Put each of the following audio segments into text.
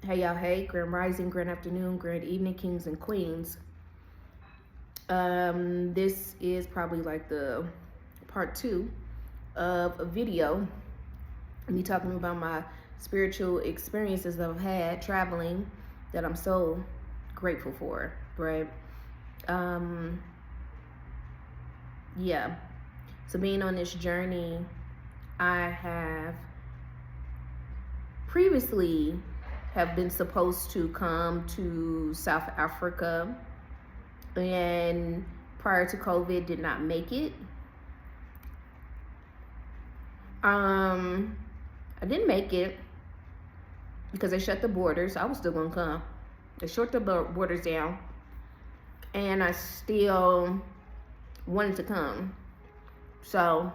Hey y'all, hey, grand rising, grand afternoon, grand evening, kings and queens. This is probably like the part two of a video, me talking about my spiritual experiences that I've had traveling that I'm so grateful for, right? Um, yeah. So being on this journey, I have previously have been supposed to come to South Africa, and prior to COVID did not make it. um I didn't make it because they shut the borders. I was still gonna come. They shut the borders down, and I still wanted to come. So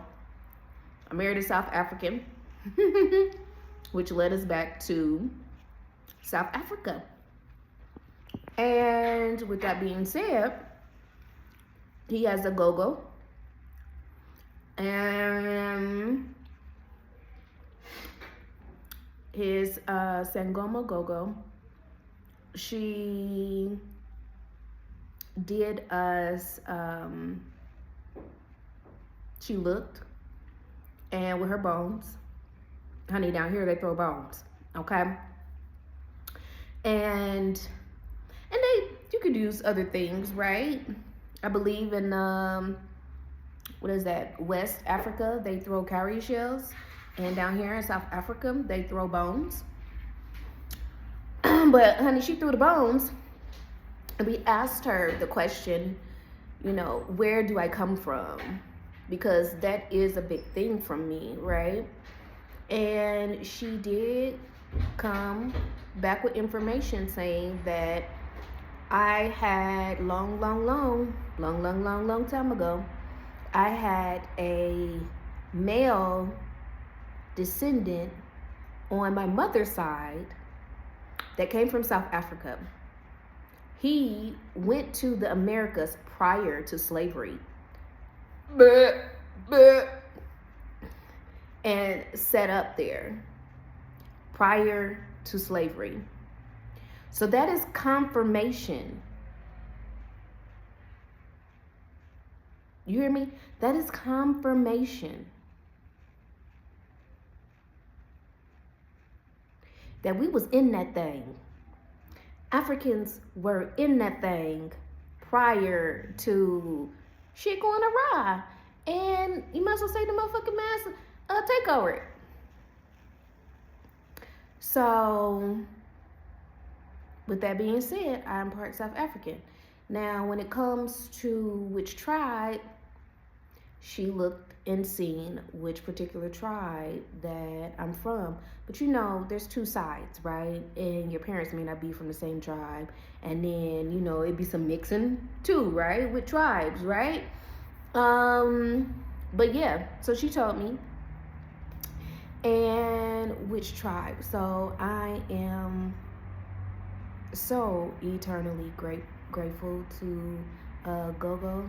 I married a South African, which led us back to South Africa. And with that being said, he has a go-go, and his Sangoma Gogo, she did us, she looked, and with her bones, honey, down here they throw bones, okay? And you could use other things, right? I believe in what is that? West Africa, they throw cowrie shells, and down here in South Africa, they throw bones. But honey, she threw the bones, and we asked her the question, where do I come from? Because that is a big thing from me, right? And she did come back with information saying that I had long time ago, I had a male descendant on my mother's side that came from South Africa. He went to the Americas prior to slavery. And set up there prior to slavery. So that is confirmation. You hear me? That is confirmation that we was in that thing. Africans were in that thing prior to shit going awry. And you might as well say the motherfucking mass take over it. So, with that being said, I'm part South African. Now, when it comes to which tribe, she looked and seen which particular tribe that I'm from. But there's two sides, right? And your parents may not be from the same tribe. And then, it'd be some mixing too, right? With tribes, right? But yeah, so she told me. And which tribe. So I am so eternally grateful to Gogo.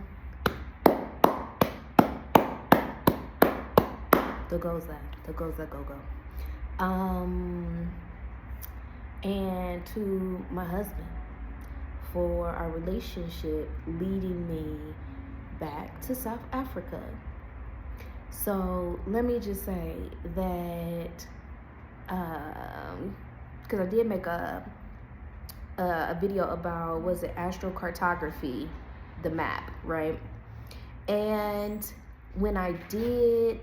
The Goza Gogo. And to my husband for our relationship leading me back to South Africa. So let me just say that, because I did make a video about, was it astrocartography, the map, right? And when I did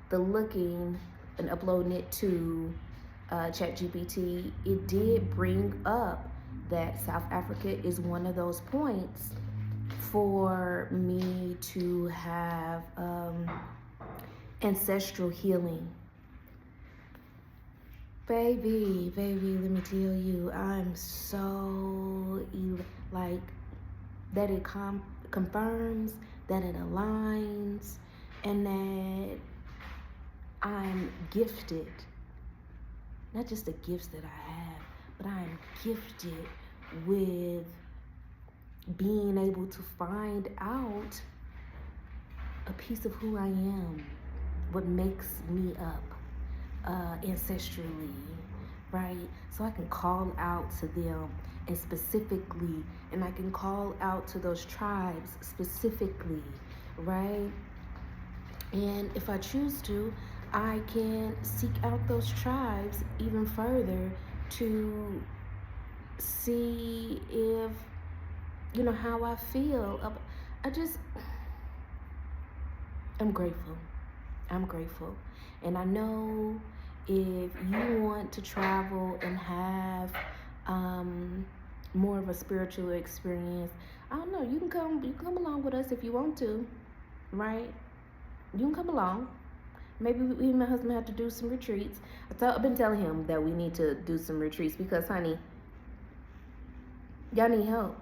the looking and uploading it to ChatGPT, it did bring up that South Africa is one of those points for me to have ancestral healing. Baby, let me tell you, I'm so like that it confirms, that it aligns, and that I'm gifted. Not just the gifts that I have, but I'm gifted with being able to find out a piece of who I am, what makes me up ancestrally, right? So I can call out to them and specifically, and I can call out to those tribes specifically, right? And if I choose to, I can seek out those tribes even further to see if, how I feel. I'm grateful. I'm grateful. And I know if you want to travel and have more of a spiritual experience, I don't know, you can come along with us if you want to, right? You can come along. Maybe we and my husband have to do some retreats. I've been telling him that we need to do some retreats because, honey, y'all need help.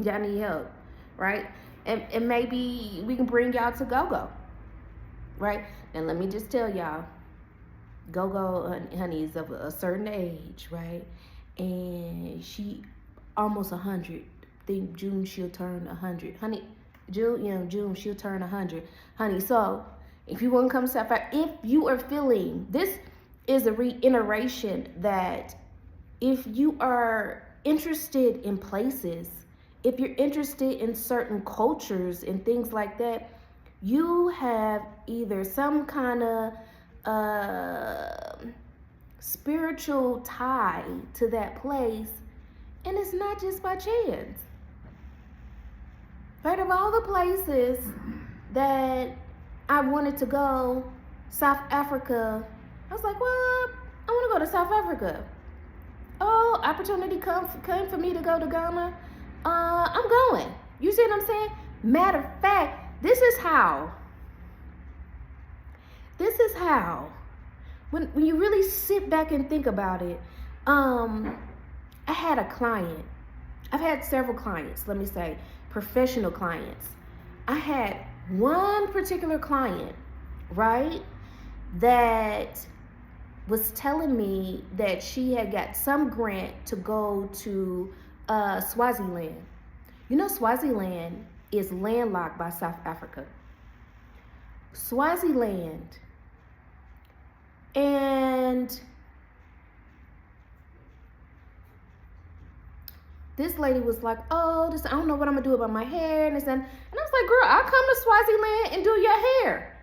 Y'all need help, right? And maybe we can bring y'all to Go-Go, right? And let me just tell y'all, Go-Go, honey, is of a certain age, right? And she almost 100. I think June she'll turn 100. Honey, June she'll turn 100. Honey, so if you want to come to South Africa, if you are feeling, this is a reiteration that if you are interested in places, if you're interested in certain cultures and things like that, you have either some kind of spiritual tie to that place, and it's not just by chance. Right, of all the places that I wanted to go, South Africa, I was like, well, I want to go to South Africa. Oh, opportunity came for me to go to Ghana. I'm going. You see what I'm saying? Matter of fact, this is how. When you really sit back and think about it, I had a client. I've had several clients, let me say, professional clients. I had one particular client, right, that was telling me that she had got some grant to go to Swaziland. You know, Swaziland is landlocked by South Africa. Swaziland. And this lady was like, oh, I don't know what I'm gonna do about my hair and this and I was like, girl, I'll come to Swaziland and do your hair.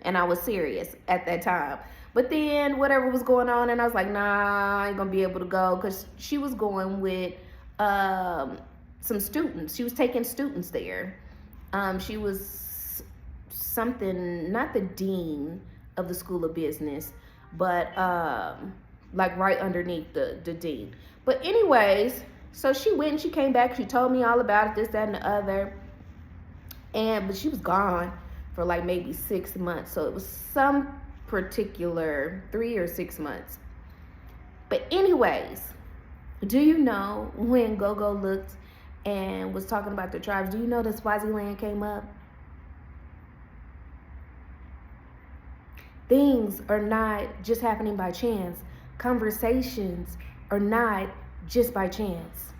And I was serious at that time. But then whatever was going on, and I was like, nah, I ain't gonna be able to go, because she was going with some students. She was taking students there. She was something, not the dean of the School of Business, but like right underneath the dean. But anyways, so she went and she came back. She told me all about it, this, that, and the other. But she was gone for like maybe 6 months. So it was some particular 3 or 6 months. But anyways, do you know when Go-Go looked and was talking about the tribes, do you know that Swaziland came up? Things are not just happening by chance. Conversations are not just by chance.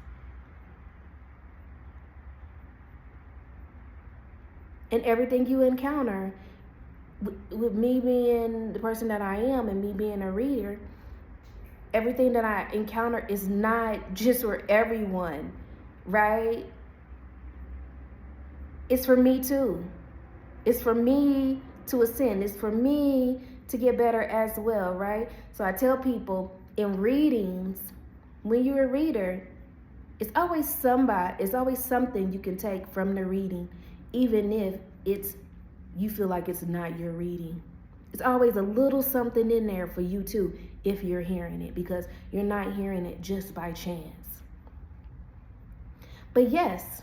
And everything you encounter, with me being the person that I am and me being a reader, everything that I encounter is not just for everyone, right? It's for me too. It's for me to ascend. It's for me to get better as well, right? So I tell people in readings, when you're a reader, it's always something you can take from the reading, even if you feel like it's not your reading. It's always a little something in there for you too, if you're hearing it, because you're not hearing it just by chance. But yes,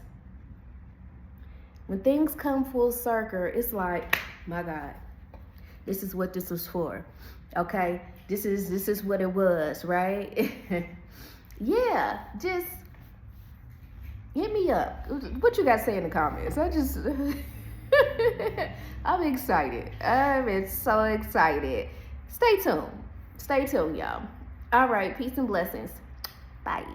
when things come full circle, it's like, my God, this is what this was for. Okay, this is what it was, right? Yeah, just hit me up. What you guys say in the comments? I'm excited. I'm so excited. Stay tuned, y'all. All right, peace and blessings. Bye.